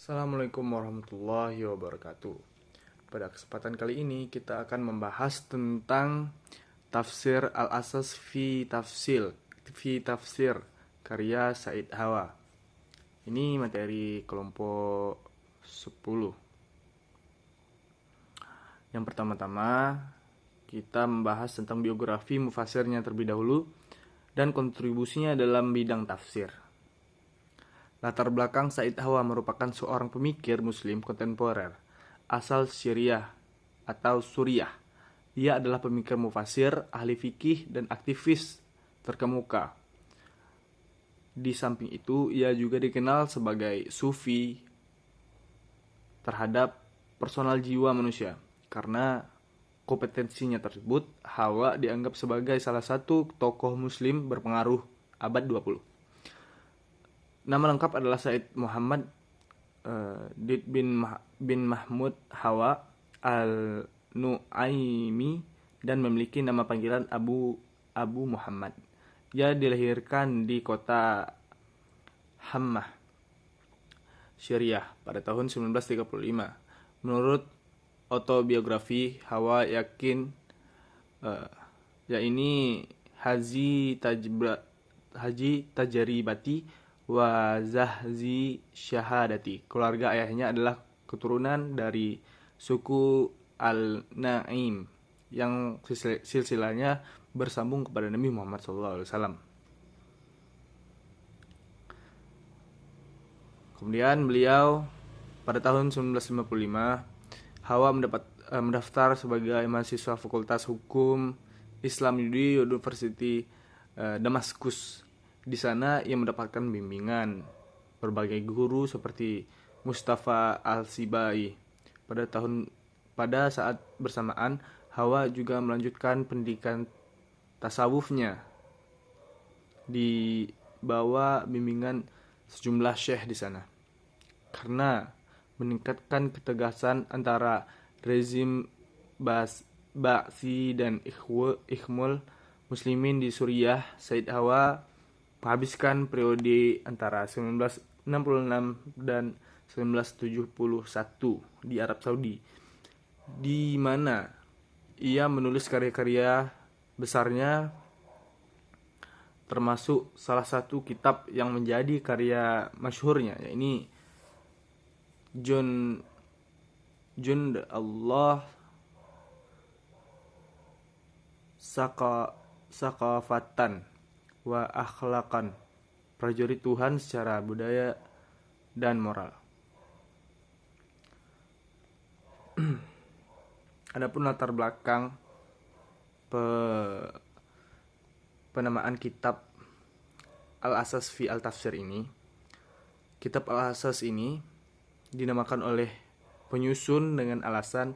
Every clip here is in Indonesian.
Assalamualaikum warahmatullahi wabarakatuh. Pada kesempatan kali ini kita akan membahas tentang tafsir Al-Asas fi Tafsir karya Said Hawa. Ini materi kelompok 10. Yang pertama-tama kita membahas tentang biografi mufasirnya terlebih dahulu dan kontribusinya dalam bidang tafsir. Latar belakang Said Hawa merupakan seorang pemikir muslim kontemporer asal Syriah atau Suriah. Ia adalah pemikir mufasir, ahli fikih, dan aktivis terkemuka. Di samping itu, ia juga dikenal sebagai sufi terhadap personal jiwa manusia. Karena kompetensinya tersebut, Hawa dianggap sebagai salah satu tokoh muslim berpengaruh abad 20. Nama lengkap adalah Said Muhammad Did bin Mahmud Hawa al-Nu'aimi dan memiliki nama panggilan Abu Muhammad. Ia dilahirkan di kota Hammah, Syriah pada tahun 1935. Menurut autobiografi Hawa yakin ini Haji Tajaribati wa Zahzi Syahadati. Keluarga ayahnya adalah keturunan dari suku Al-Naim yang silsilahnya bersambung kepada Nabi Muhammad SAW. Kemudian beliau pada tahun 1955 Hawa mendaftar sebagai mahasiswa Fakultas Hukum Islam di University Damaskus. Di sana ia mendapatkan bimbingan berbagai guru seperti Mustafa Al-Sibai. Pada saat bersamaan, Hawa juga melanjutkan pendidikan tasawufnya di bawah bimbingan sejumlah syekh di sana. Karena meningkatkan ketegasan antara rezim Ba'si dan Ikhmul Muslimin di Suriah, Said Hawa menghabiskan periode antara 1966 dan 1971 di Arab Saudi, di mana ia menulis karya-karya besarnya, termasuk salah satu kitab yang menjadi karya masyhurnya, yakni Jund Allah Sakafatan wa akhlaqan, prajurit Tuhan secara budaya dan moral. Adapun latar belakang penamaan kitab Al-Asas fi Al-Tafsir ini, kitab Al-Asas ini dinamakan oleh penyusun dengan alasan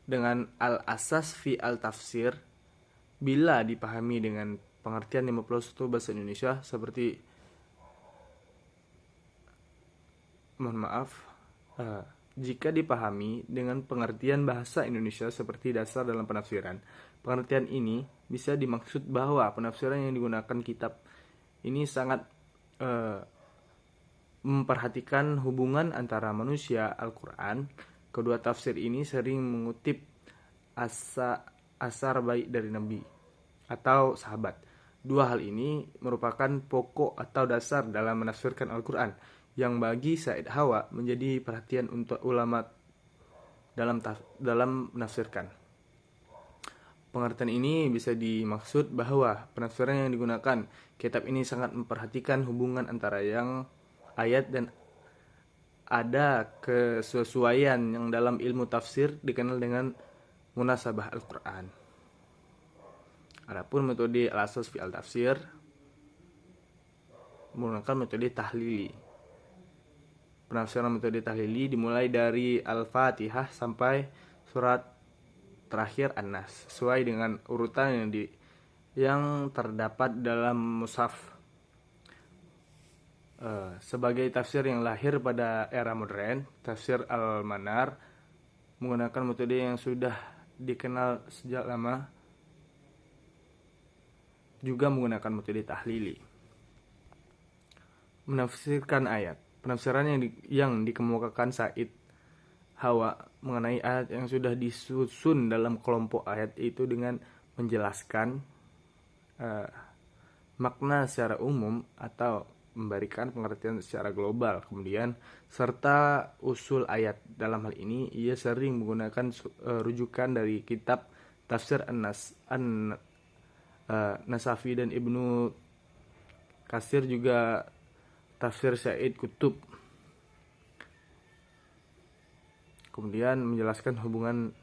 dengan Al-Asas fi Al-Tafsir bila dipahami dengan pengertian 51 bahasa Indonesia seperti jika dipahami dengan pengertian bahasa Indonesia seperti dasar dalam penafsiran, pengertian ini bisa dimaksud bahwa penafsiran yang digunakan kitab ini sangat memperhatikan hubungan antara manusia Al-Quran. Kedua tafsir ini sering mengutip asar baik dari Nabi atau sahabat. Dua hal ini merupakan pokok atau dasar dalam menafsirkan Al-Quran, yang bagi Said Hawa menjadi perhatian untuk ulama dalam menafsirkan. Pengertian ini bisa dimaksud bahwa penafsiran yang digunakan kitab ini sangat memperhatikan hubungan antara yang ayat dan ada kesesuaian yang dalam ilmu tafsir dikenal dengan munasabah Al-Quran. Adapun metode Al-Asas fi Al-Tafsir menggunakan metode tahlili. Penafsiran metode tahlili dimulai dari Al-Fatihah sampai surat terakhir An-Nas, sesuai dengan urutan yang terdapat dalam mushaf. Sebagai tafsir yang lahir pada era modern, tafsir Al-Manar menggunakan metode yang sudah dikenal sejak lama, juga menggunakan metode tahlili. Menafsirkan ayat. penafsiran yang dikemukakan Said Hawa mengenai ayat yang sudah disusun dalam kelompok ayat itu dengan menjelaskan makna secara umum atau memberikan pengertian secara global. Kemudian serta usul ayat. Dalam hal ini ia sering menggunakan rujukan dari kitab Tafsir Nasafi dan Ibnu Katsir, juga Tafsir Said Kutub. Kemudian menjelaskan hubungan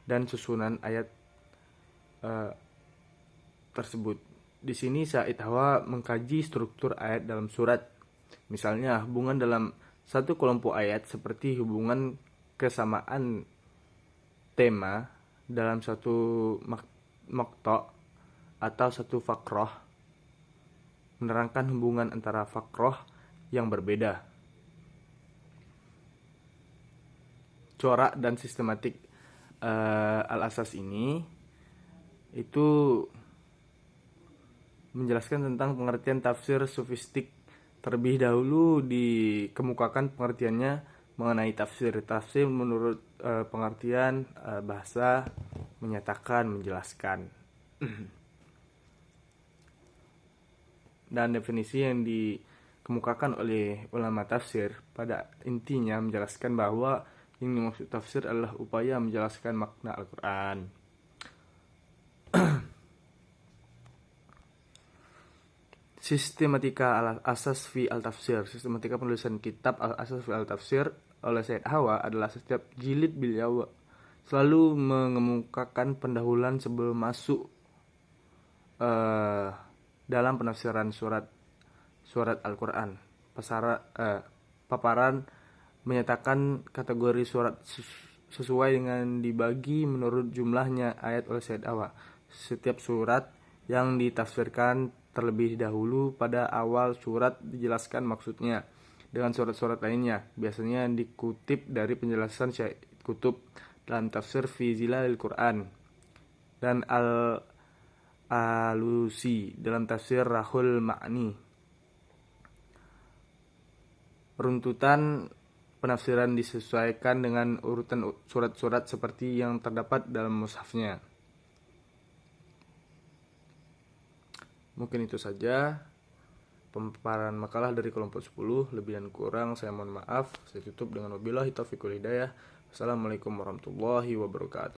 dan susunan ayat tersebut. Di sini Said Hawa mengkaji struktur ayat dalam surat. Misalnya hubungan dalam satu kelompok ayat seperti hubungan kesamaan tema dalam satu maqta' atau satu fakroh, menerangkan hubungan antara fakroh yang berbeda. Corak dan sistematik Al-Asas ini itu menjelaskan tentang pengertian tafsir sofistik. Terlebih dahulu dikemukakan pengertiannya mengenai tafsir. Tafsir menurut pengertian bahasa menyatakan, menjelaskan. Dan definisi yang dikemukakan oleh ulama tafsir pada intinya menjelaskan bahwa yang dimaksud tafsir adalah upaya menjelaskan makna Al-Quran. Sistematika Al-Asas fi Al-Tafsir. Sistematika penulisan kitab Al-Asas fi Al-Tafsir oleh Said Hawa adalah setiap jilid beliau selalu mengemukakan pendahuluan sebelum masuk dalam penafsiran surat Al-Quran. Paparan menyatakan kategori surat sesuai dengan dibagi menurut jumlahnya ayat oleh Said Hawa. Setiap surat yang ditafsirkan terlebih dahulu pada awal surat dijelaskan maksudnya dengan surat-surat lainnya. Biasanya dikutip dari penjelasan Said Kutub dalam tafsir fi Zilalil Quran dan Al-Alusi dalam tafsir Rahul Ma'ni. Runtutan penafsiran disesuaikan dengan urutan surat-surat seperti yang terdapat dalam mushafnya. Mungkin itu saja pemaparan makalah dari kelompok 10. Lebih dan kurang saya mohon maaf. Saya tutup dengan wabillahi taufiq wal hidayah. Wassalamualaikum warahmatullahi wabarakatuh.